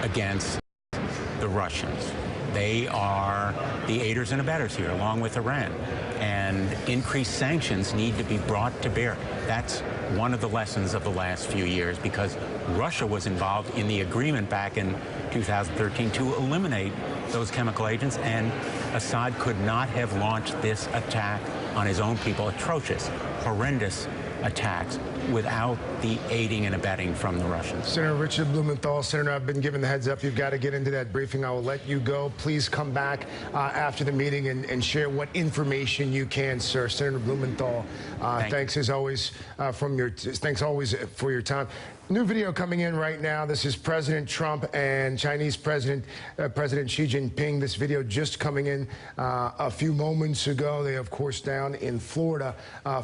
against the Russians. They are the aiders and abettors here, along with Iran. And increased sanctions need to be brought to bear. That's one of the lessons of the last few years, because Russia was involved in the agreement back in 2013 to eliminate those chemical agents, and Assad could not have launched this attack on his own people, atrocious, horrendous attacks, without the aiding and abetting from the Russians. Senator Richard Blumenthal, Senator, I've been given the heads up. You've got to get into that briefing. I will let you go. Please come back after the meeting and share what information you can, sir. Senator Blumenthal, thanks as always thanks always for your time. New video coming in right now. This is President Trump and Chinese President Xi Jinping. This video just coming in a few moments ago. They, of course, down in Florida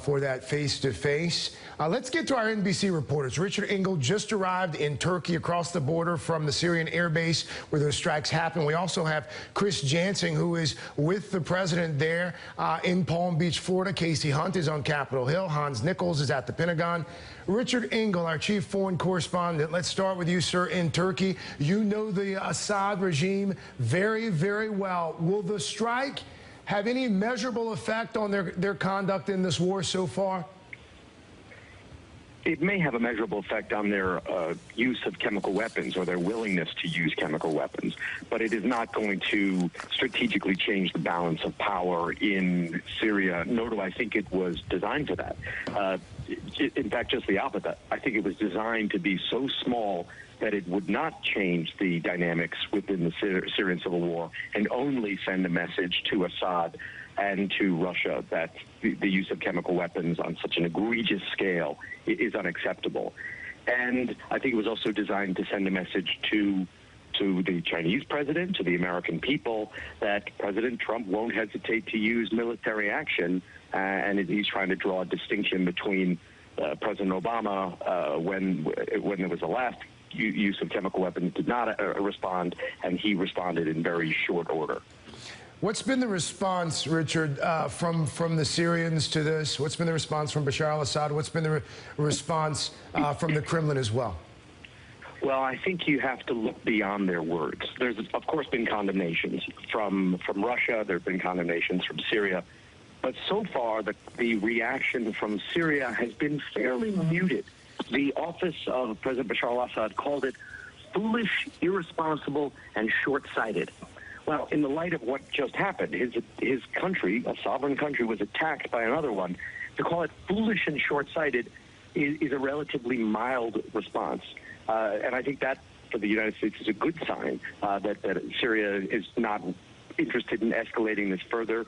for that face-to-face. Let's get to our NBC reporters. Richard Engel just arrived in Turkey across the border from the Syrian air base where those strikes happened. We also have Chris Jansing, who is with the president there in Palm Beach, Florida. Casey Hunt is on Capitol Hill. Hans Nichols is at the Pentagon. Richard Engel, our chief foreign correspondent, let's start with you, sir, in Turkey. You know the Assad regime very, very well. Will the strike have any measurable effect on their conduct in this war so far? It may have a measurable effect on their use of chemical weapons or their willingness to use chemical weapons, but it is not going to strategically change the balance of power in Syria, nor do I think it was designed for that. In fact, just the opposite. I think it was designed to be so small that it would not change the dynamics within the Syrian civil war and only send a message to Assad and to Russia that the use of chemical weapons on such an egregious scale is unacceptable. And I think it was also designed to send a message to the Chinese president, to the American people, that President Trump won't hesitate to use military action, and he's trying to draw a distinction between President Obama, when there was the last use of chemical weapons, did not respond, and he responded in very short order. What's been the response, Richard, from the Syrians to this? What's been the response from Bashar al-Assad? What's been the response from the Kremlin as well? Well, I think you have to look beyond their words. There's, of course, been condemnations from Russia. There have been condemnations from Syria. But so far, the reaction from Syria has been fairly muted. The office of President Bashar al-Assad called it foolish, irresponsible, and short-sighted. Well, in the light of what just happened, his country, a sovereign country, was attacked by another one. To call it foolish and short-sighted is a relatively mild response. And I think that, for the United States, is a good sign that Syria is not interested in escalating this further.